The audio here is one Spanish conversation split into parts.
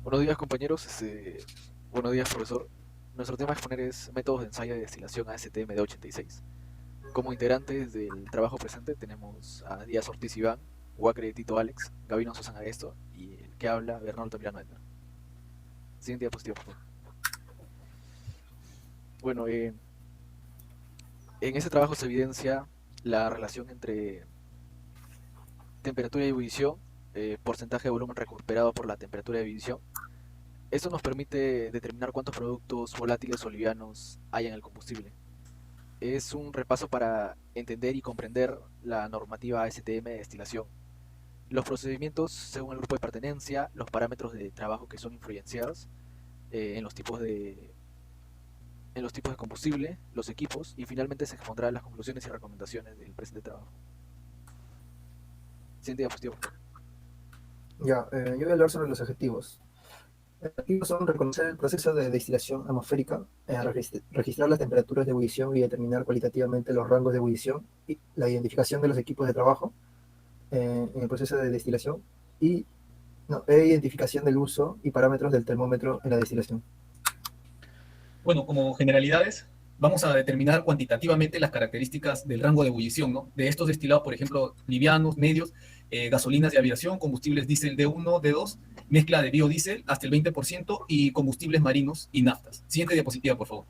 Buenos días, compañeros. Buenos días, profesor. Nuestro tema a exponer es métodos de ensayo de destilación ASTM de 86. Como integrantes del trabajo presente tenemos a Díaz Ortiz Iván, Huacre Tito Alex, Gabino Susana Esto y el que habla Bernardo Tamirano Edmer. Siguiente diapositiva, por favor. Bueno, en este trabajo se evidencia la relación entre temperatura de ebullición, porcentaje de volumen recuperado por la temperatura de ebullición. Esto nos permite determinar cuántos productos volátiles o livianos hay en el combustible. Es un repaso para entender y comprender la normativa ASTM de destilación, los procedimientos según el grupo de pertenencia, los parámetros de trabajo que son influenciados en los tipos de combustible, los equipos y finalmente se expondrán las conclusiones y recomendaciones del presente trabajo. Siguiente diapositiva, por favor. Ya, yo voy a hablar sobre los objetivos. Los objetivos son reconocer el proceso de destilación atmosférica, registrar las temperaturas de ebullición y determinar cualitativamente los rangos de ebullición, y la identificación de los equipos de trabajo en el proceso de destilación y identificación del uso y parámetros del termómetro en la destilación. Bueno, como generalidades, vamos a determinar cuantitativamente las características del rango de ebullición, ¿no? De estos destilados, por ejemplo, livianos, medios, gasolinas de aviación, combustibles diésel D1, D2, mezcla de biodiesel hasta el 20% y combustibles marinos y naftas. Siguiente diapositiva, por favor.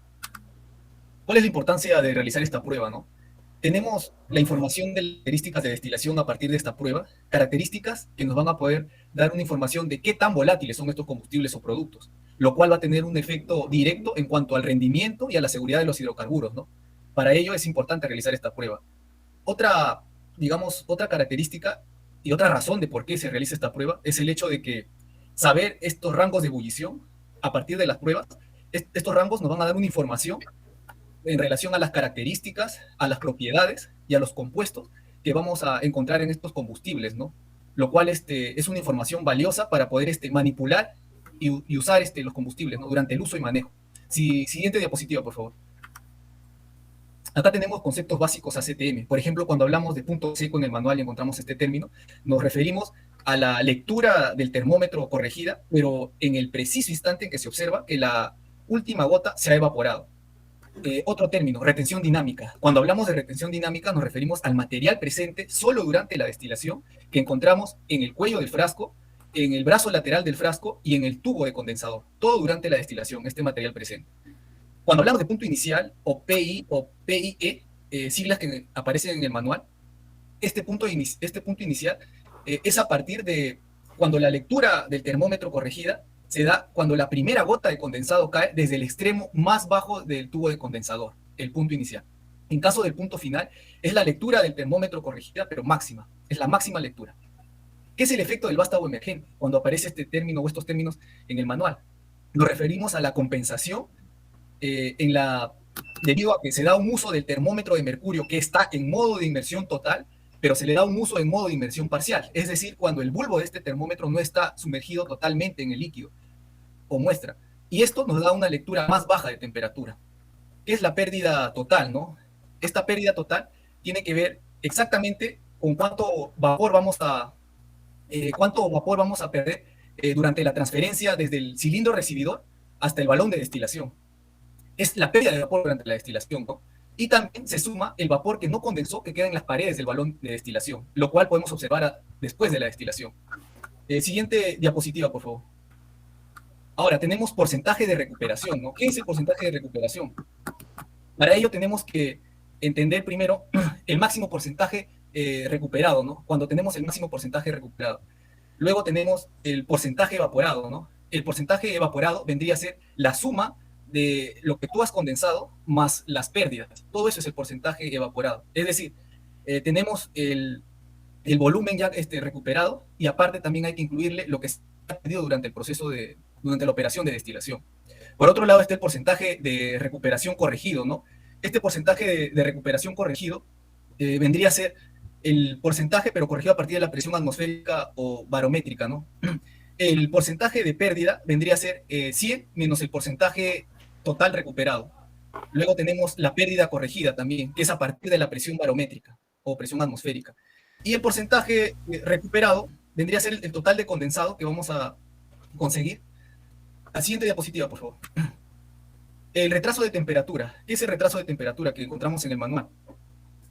¿Cuál es la importancia de realizar esta prueba, no? Tenemos la información de las características de destilación a partir de esta prueba, características que nos van a poder dar una información de qué tan volátiles son estos combustibles o productos, lo cual va a tener un efecto directo en cuanto al rendimiento y a la seguridad de los hidrocarburos, ¿no? Para ello es importante realizar esta prueba. Otra, digamos, otra característica y otra razón de por qué se realiza esta prueba es el hecho de que saber estos rangos de ebullición a partir de las pruebas, estos rangos nos van a dar una información en relación a las características, a las propiedades y a los compuestos que vamos a encontrar en estos combustibles, ¿no? Lo cual es una información valiosa para poder manipular y usar los combustibles, ¿no? Durante el uso y manejo. Siguiente diapositiva, por favor. Acá tenemos conceptos básicos ACTM. Por ejemplo, cuando hablamos de punto seco en el manual y encontramos este término, nos referimos a la lectura del termómetro corregida, pero en el preciso instante en que se observa que la última gota se ha evaporado. Otro término, retención dinámica. Cuando hablamos de retención dinámica nos referimos al material presente solo durante la destilación que encontramos en el cuello del frasco, en el brazo lateral del frasco y en el tubo de condensador. Todo durante la destilación, este material presente. Cuando hablamos de punto inicial o PI o PIE, siglas que aparecen en el manual, este punto inicial es a partir de cuando la lectura del termómetro corregida se da cuando la primera gota de condensado cae desde el extremo más bajo del tubo de condensador, el punto inicial. En caso del punto final, es la lectura del termómetro corregida, pero máxima, es la máxima lectura. ¿Qué es el efecto del vástago emergente? Cuando aparece este término o estos términos en el manual, nos referimos a la compensación debido a que se da un uso del termómetro de mercurio que está en modo de inmersión total, pero se le da un uso en modo de inmersión parcial, es decir, cuando el bulbo de este termómetro no está sumergido totalmente en el líquido o muestra. Y esto nos da una lectura más baja de temperatura. ¿Qué es la pérdida total, no? Esta pérdida total tiene que ver exactamente con cuánto vapor vamos a perder durante la transferencia desde el cilindro recibidor hasta el balón de destilación. Es la pérdida de vapor durante la destilación, ¿no? Y también se suma el vapor que no condensó que queda en las paredes del balón de destilación, lo cual podemos observar después de la destilación. Siguiente diapositiva, por favor. Ahora, tenemos porcentaje de recuperación, ¿no? ¿Qué es el porcentaje de recuperación? Para ello tenemos que entender primero el máximo porcentaje recuperado, ¿no? Cuando tenemos el máximo porcentaje recuperado. Luego tenemos el porcentaje evaporado, ¿no? El porcentaje evaporado vendría a ser la suma de lo que tú has condensado más las pérdidas. Todo eso es el porcentaje evaporado. Es decir, tenemos el volumen ya recuperado y aparte también hay que incluirle lo que se ha perdido durante el proceso durante la operación de destilación. Por otro lado está el porcentaje de recuperación corregido, ¿no? Este porcentaje de recuperación corregido vendría a ser el porcentaje, pero corregido a partir de la presión atmosférica o barométrica, ¿no? El porcentaje de pérdida vendría a ser 100 menos el porcentaje total recuperado. Luego tenemos la pérdida corregida también, que es a partir de la presión barométrica o presión atmosférica. Y el porcentaje recuperado vendría a ser el total de condensado que vamos a conseguir La siguiente diapositiva, por favor. El retraso de temperatura. ¿Qué es el retraso de temperatura que encontramos en el manual?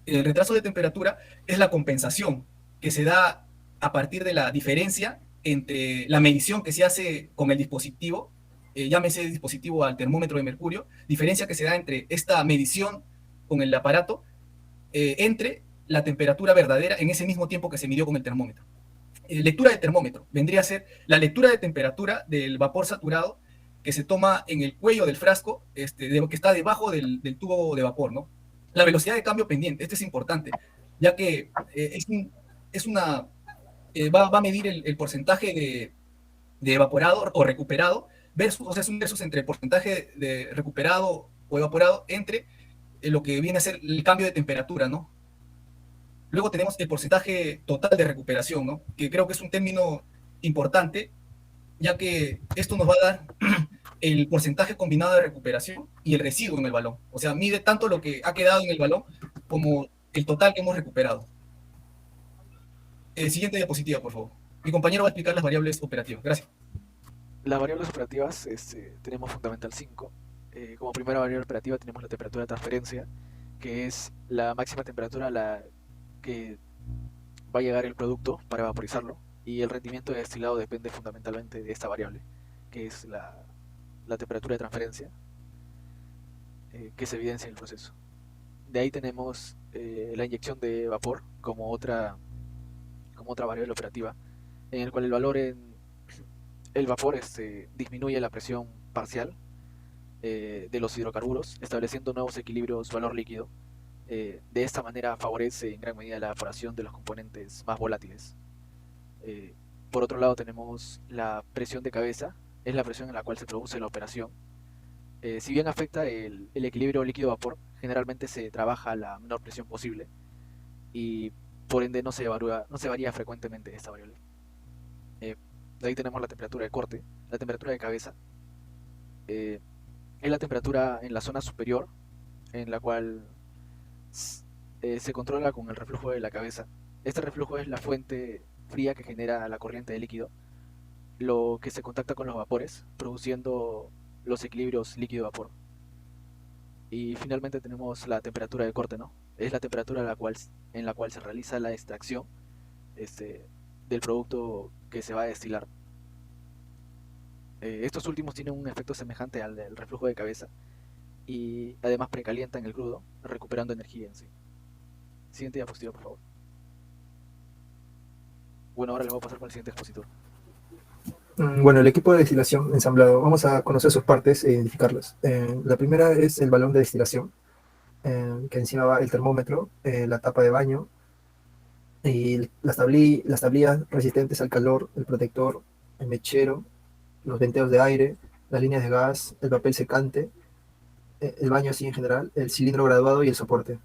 El retraso de temperatura es la compensación que se da a partir de la diferencia entre la medición que se hace con el dispositivo, llámese dispositivo al termómetro de mercurio, diferencia que se da entre esta medición con el aparato, entre la temperatura verdadera en ese mismo tiempo que se midió con el termómetro. Lectura de termómetro vendría a ser la lectura de temperatura del vapor saturado que se toma en el cuello del frasco, que está debajo del tubo de vapor, ¿no? La velocidad de cambio pendiente, este es importante, ya que va a medir el porcentaje de evaporado o recuperado, versus, o sea, es un versus entre el porcentaje de recuperado o evaporado entre lo que viene a ser el cambio de temperatura, ¿no? Luego tenemos el porcentaje total de recuperación, ¿no? Que creo que es un término importante, ya que esto nos va a dar el porcentaje combinado de recuperación y el residuo en el balón. O sea, mide tanto lo que ha quedado en el balón como el total que hemos recuperado. Siguiente diapositiva, por favor. Mi compañero va a explicar las variables operativas. Gracias. Las variables operativas tenemos fundamental 5. Como primera variable operativa tenemos la temperatura de transferencia, que es la máxima temperatura a la que va a llegar el producto para vaporizarlo, y el rendimiento de destilado depende fundamentalmente de esta variable, que es la temperatura de transferencia que se evidencia en el proceso. De ahí tenemos la inyección de vapor como otra variable operativa, en el cual el vapor disminuye la presión parcial de los hidrocarburos, estableciendo nuevos equilibrios valor líquido. De esta manera favorece en gran medida la evaporación de los componentes más volátiles. Por otro lado tenemos la presión de cabeza, es la presión en la cual se produce la operación. Si bien afecta el equilibrio líquido-vapor, generalmente se trabaja a la menor presión posible y por ende no se varía frecuentemente esta variable. De ahí tenemos la temperatura de corte, la temperatura de cabeza. Es la temperatura en la zona superior, en la cual se controla con el reflujo de la cabeza. Este reflujo es la fuente fría que genera la corriente de líquido, lo que se contacta con los vapores, produciendo los equilibrios líquido-vapor. Y finalmente tenemos la temperatura de corte, ¿no? Es la temperatura en la cual se realiza la extracción del producto que se va a destilar. Estos últimos tienen un efecto semejante al del reflujo de cabeza y además precalientan el crudo, recuperando energía en sí. Siguiente diapositiva, por favor. Bueno, ahora les voy a pasar con el siguiente expositor. Bueno, el equipo de destilación ensamblado, vamos a conocer sus partes e identificarlas. La primera es el balón de destilación, que encima va el termómetro, la tapa de baño, y las tablillas resistentes al calor, el protector, el mechero, los venteos de aire, las líneas de gas, el papel secante, el baño así en general, el cilindro graduado y el soporte.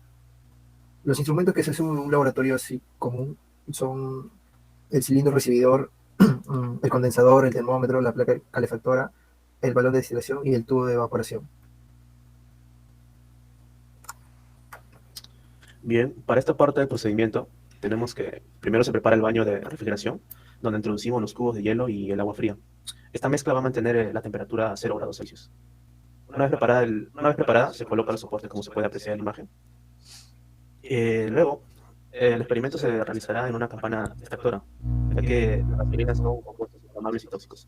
Los instrumentos que se usan en un laboratorio así común son el cilindro recibidor, el condensador, el termómetro, la placa calefactora, el balón de destilación y el tubo de evaporación. Bien, para esta parte del procedimiento tenemos que primero se prepara el baño de refrigeración, donde introducimos los cubos de hielo y el agua fría. Esta mezcla va a mantener la temperatura a 0 grados Celsius. Una vez preparada, se coloca los soportes, como se puede apreciar en la imagen. Luego, el experimento se realizará en una campana extractora, ya que las aspirinas son compuestos inflamables y tóxicos.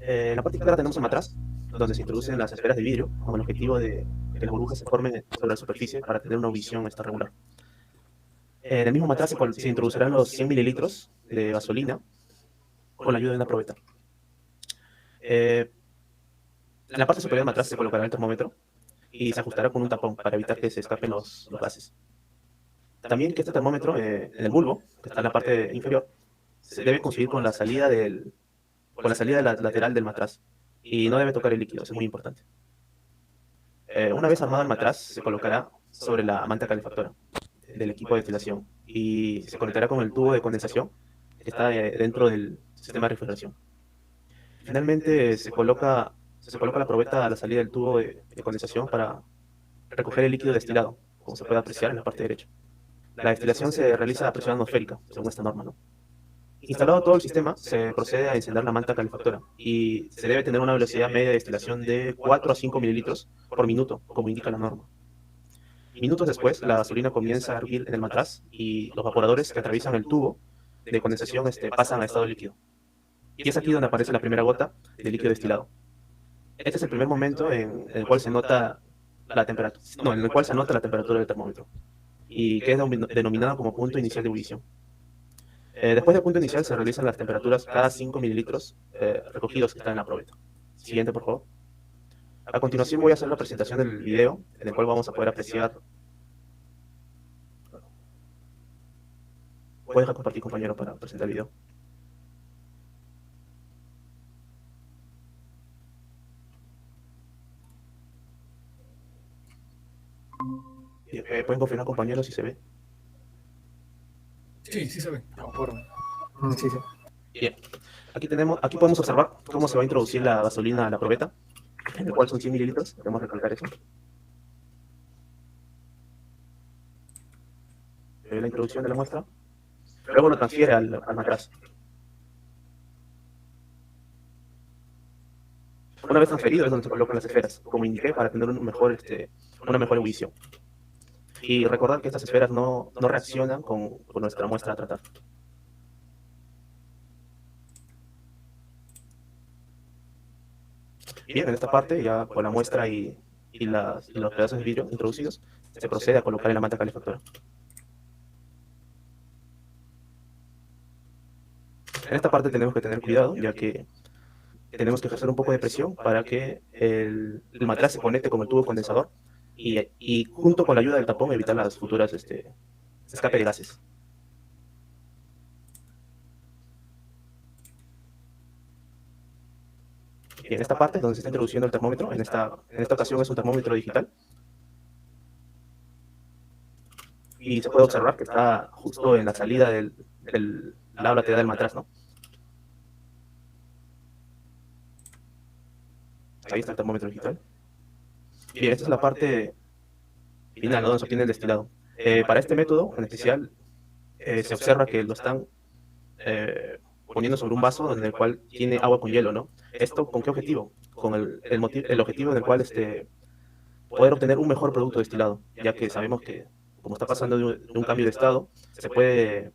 En la parte izquierda tenemos un matraz, donde se introducen las esferas de vidrio, con el objetivo de que las burbujas se formen sobre la superficie para tener una audición regular. En el mismo matraz se introducirán los 100 mililitros de gasolina con la ayuda de una probeta. En la parte superior del matraz se colocará el termómetro y se ajustará con un tapón para evitar que se escapen los gases. También que este termómetro, en el bulbo, que está en la parte inferior, se debe conseguir con la salida lateral del matraz y no debe tocar el líquido, eso es muy importante. Una vez armado el matraz, se colocará sobre la manta calefactora del equipo de destilación y se conectará con el tubo de condensación que está dentro del sistema de refrigeración. Finalmente se coloca la probeta a la salida del tubo de condensación para recoger el líquido destilado, como se puede apreciar en la parte derecha. La destilación se realiza a presión atmosférica, según esta norma, ¿no? Instalado todo el sistema, se procede a encender la manta calefactora y se debe tener una velocidad media de destilación de 4 a 5 mililitros por minuto, como indica la norma. Minutos después, la gasolina comienza a hervir en el matraz y los vaporadores que atraviesan el tubo de condensación pasan a estado líquido. Y es aquí donde aparece la primera gota de líquido destilado. Este es el primer momento en el cual se nota la temperatura, en el cual se nota la temperatura del termómetro y que es denominado como punto inicial de ebullición. Después del punto inicial se realizan las temperaturas cada 5 mililitros recogidos que están en la probeta. Siguiente, por favor. A continuación voy a hacer la presentación del video en el cual vamos a poder apreciar. Voy a dejar compartir, compañero, para presentar el video. ¿Pueden confirmar, compañeros, si se ve? Sí, sí se ve. Conforme. Sí, sí. Bien. Aquí podemos observar cómo se va a introducir la gasolina a la probeta, en el cual son 100 mililitros. Podemos recalcar eso. La introducción de la muestra. Luego lo transfiere al matraz. Una vez transferido es donde se colocan las esferas, como indiqué, para tener una mejor ebullición. Y recordar que estas esferas no reaccionan con nuestra muestra a tratar. Bien, en esta parte, ya con la muestra y los pedazos de vidrio introducidos, se procede a colocar en la manta calefactora. En esta parte tenemos que tener cuidado, ya que tenemos que ejercer un poco de presión para que el matraz se conecte con el tubo condensador y junto con la ayuda del tapón evitar las futuras escape de gases. Y en esta parte donde se está introduciendo el termómetro, en esta ocasión es un termómetro digital, y se puede observar que está justo en la salida del lado lateral del matraz, ¿no? Ahí está el termómetro digital. Bien, esta es la parte final, ¿no?, donde se obtiene el destilado. Para este método, en especial, se observa que lo están poniendo sobre un vaso en el cual tiene agua con hielo, ¿no? ¿Esto con qué objetivo? Con el objetivo en el cual poder obtener un mejor producto destilado, ya que sabemos que, como está pasando de un cambio de estado, se puede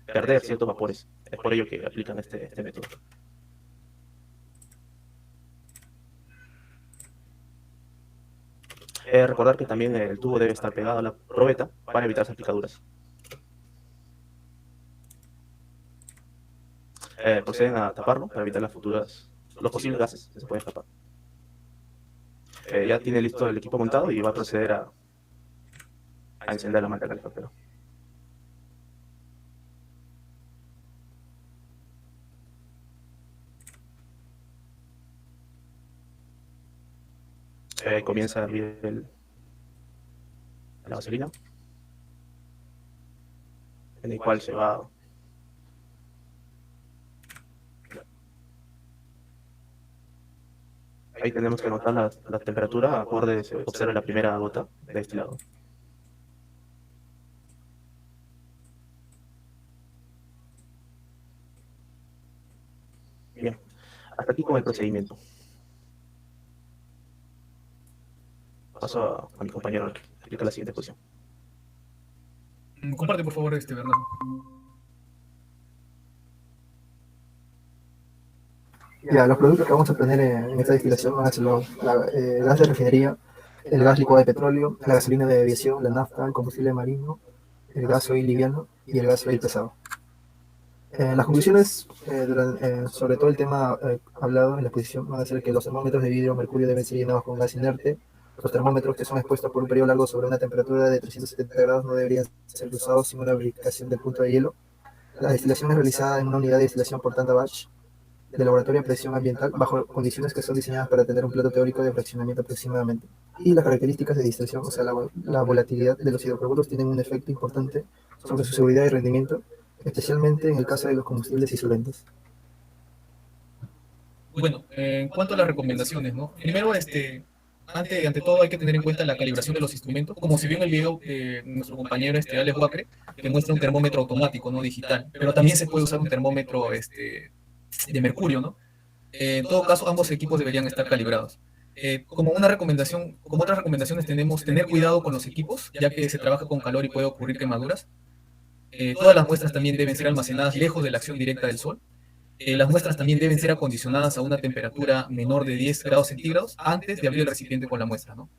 perder ciertos vapores. Es por ello que aplican este método. Recordar que también el tubo debe estar pegado a la probeta para evitar salpicaduras. Proceden a taparlo para evitar los posibles gases que se pueden escapar. Ya tiene listo el equipo montado y va a proceder a encender la manta calefactora. Comienza a hervir la gasolina, en el cual se va. Ahí tenemos que anotar la temperatura acorde se observa la primera gota de destilado. Bien, hasta aquí con el procedimiento. Paso a mi compañero a explicar la siguiente posición. Comparte, por favor, Bernardo. Ya, los productos que vamos a obtener en esta destilación van a ser el gas de refinería, el gas licuado de petróleo, la gasolina de aviación, la nafta, el combustible marino, el gas oil liviano y el gas oil pesado. Las conclusiones sobre todo el tema hablado en la exposición van a ser que los termómetros de vidrio mercurio deben ser llenados con gas inerte. Los termómetros que son expuestos por un periodo largo sobre una temperatura de 370 grados no deberían ser usados sin una verificación del punto de hielo. La destilación es realizada en una unidad de destilación por tanda batch de laboratorio a presión ambiental bajo condiciones que son diseñadas para tener un plato teórico de fraccionamiento aproximadamente. Y las características de distilación, o sea, la volatilidad de los hidrocarburos, tienen un efecto importante sobre su seguridad y rendimiento, especialmente en el caso de los combustibles y solventes. Bueno, en cuanto a las recomendaciones, ¿no? Primero, ante todo hay que tener en cuenta la calibración de los instrumentos, como se vio en el video de nuestro compañero Alex Huacre, que muestra un termómetro automático, no digital, pero también se puede usar un termómetro de mercurio, ¿no? En todo caso, ambos equipos deberían estar calibrados. Como una recomendación, como otras recomendaciones tenemos tener cuidado con los equipos, ya que se trabaja con calor y puede ocurrir quemaduras. Todas las muestras también deben ser almacenadas lejos de la acción directa del sol. Las muestras también deben ser acondicionadas a una temperatura menor de 10 grados centígrados antes de abrir el recipiente con la muestra, ¿no?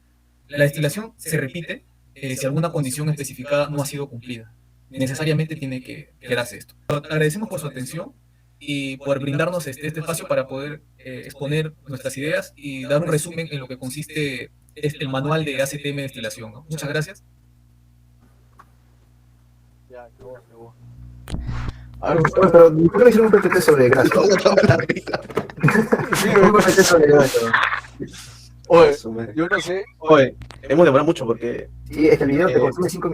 La destilación se repite si alguna condición especificada no ha sido cumplida. Necesariamente tiene que quedarse esto. Agradecemos por su atención y por brindarnos este espacio para poder exponer nuestras ideas y dar un resumen en lo que consiste el manual de ACTM de destilación, ¿no? Muchas gracias. Ya, qué bueno. Pero ¿por qué no hicieron un PPT sobre grasa? Un PPT sobre grasa. Oye, yo no sé. Oye, hemos demorado mucho porque Sí, es que el video te consume 5 minutos.